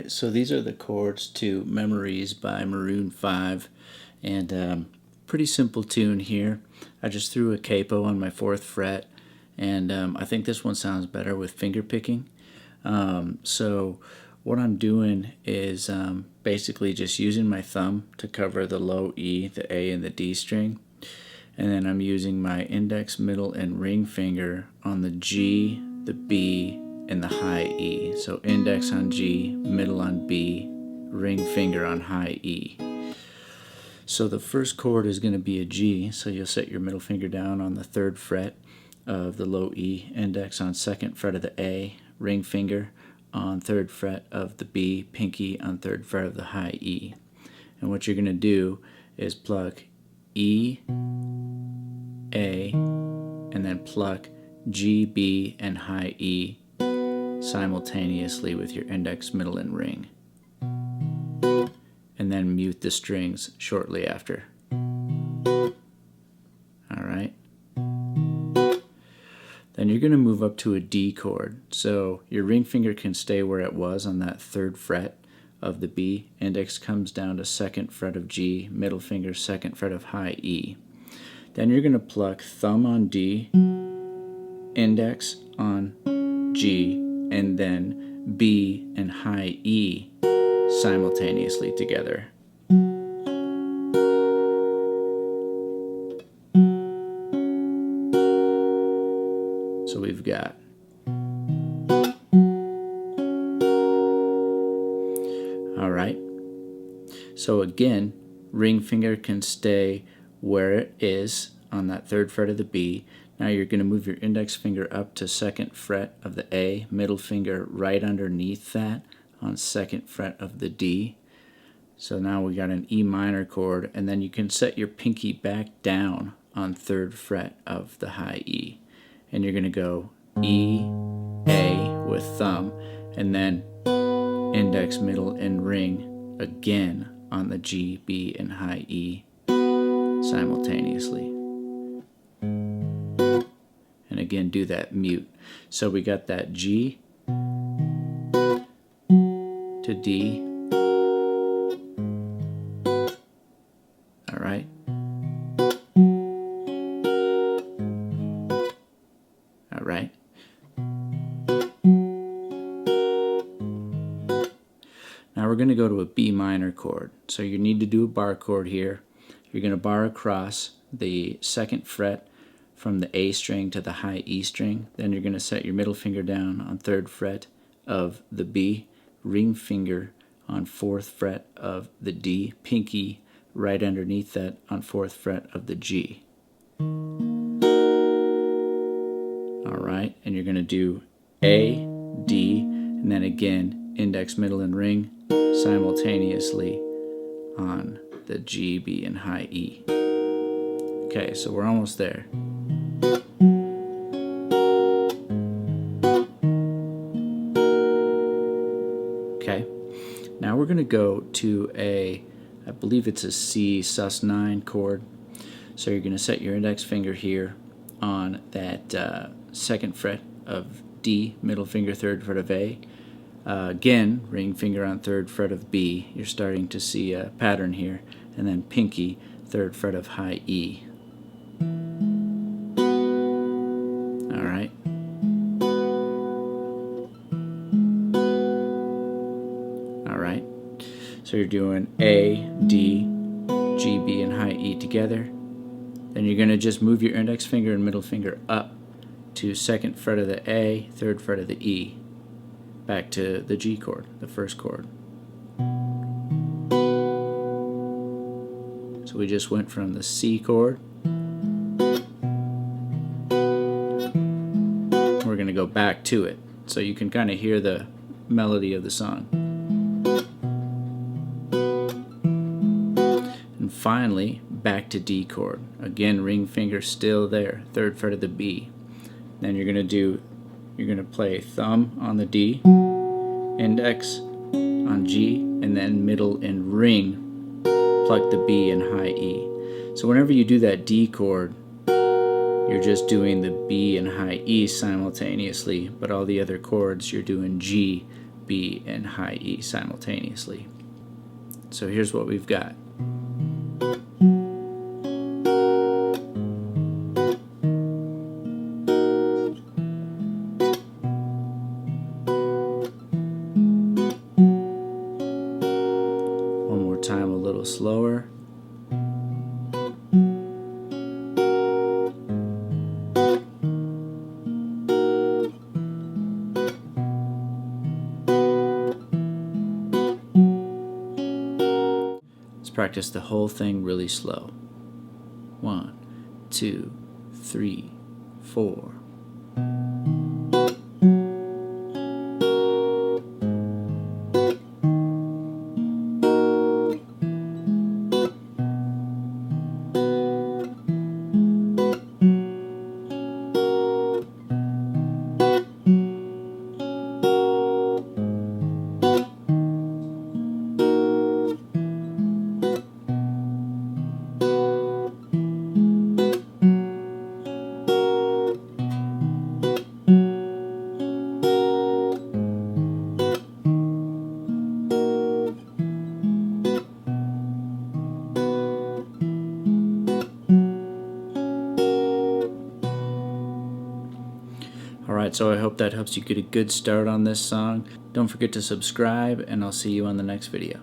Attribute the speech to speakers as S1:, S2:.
S1: Alright, so these are the chords to Memories by Maroon 5, and pretty simple tune here. I just threw a capo on my 4th fret, and I think this one sounds better with finger picking. So what I'm doing is basically just using my thumb to cover the low E, the A, and the D string, and then I'm using my index, middle, and ring finger on the G, the B, and the high E. So index on G, middle on B, ring finger on high E. So the first chord is going to be a G, so you'll set your middle finger down on the 3rd fret of the low E, index on 2nd fret of the A, ring finger on 3rd fret of the B, pinky on 3rd fret of the high E. And what you're going to do is pluck E, A, and then pluck G, B, and high E simultaneously with your index, middle, and ring. And then mute the strings shortly after. Alright. Then you're going to move up to a D chord. So your ring finger can stay where it was on that 3rd fret of the B. Index comes down to 2nd fret of G, middle finger 2nd fret of high E. Then you're going to pluck thumb on D, index on G, and then B and high E simultaneously together. So we've got alright. So again, ring finger can stay where it is on that 3rd fret of the B. Now you're going to move your index finger up to 2nd fret of the A, middle finger right underneath that on 2nd fret of the D. So now we got an E minor chord, and then you can set your pinky back down on 3rd fret of the high E. And you're going to go E, A with thumb, and then index, middle, and ring again on the G, B, and high E simultaneously. And again, do that mute. So we got that G to D. Alright. Alright. Now we're going to go to a B minor chord. So you need to do a bar chord here. You're going to bar across the 2nd fret from the A string to the high E string. Then you're going to set your middle finger down on 3rd fret of the B, ring finger on 4th fret of the D, pinky right underneath that on 4th fret of the G. Alright, and you're going to do A, D, and then again index, middle, and ring simultaneously on the G, B, and high E. Okay, so we're almost there. Okay, now we're going to go to a, I believe it's a C sus9 chord. So you're going to set your index finger here on that 2nd fret of D, middle finger 3rd fret of A. Again, ring finger on 3rd fret of B. You're starting to see a pattern here. And then pinky, 3rd fret of high E. Alright. Alright. So you're doing A, D, G, B, and high E together. Then you're going to just move your index finger and middle finger up to 2nd fret of the A, 3rd fret of the E. Back to the G chord, the 1st chord. So we just went from the C chord. We're going to go back to it, so you can kind of hear the melody of the song. And finally, back to D chord. Again, ring finger still there, 3rd fret of the B. Then you're going to play thumb on the D, index on G, and then middle and ring, pluck the B and high E. So whenever you do that D chord, you're just doing the B and high E simultaneously, but all the other chords you're doing G, B, and high E simultaneously. So here's what we've got. One more time, a little slower. Let's practice the whole thing really slow. 1, 2, 3, 4. Alright, so I hope that helps you get a good start on this song. Don't forget to subscribe, and I'll see you on the next video.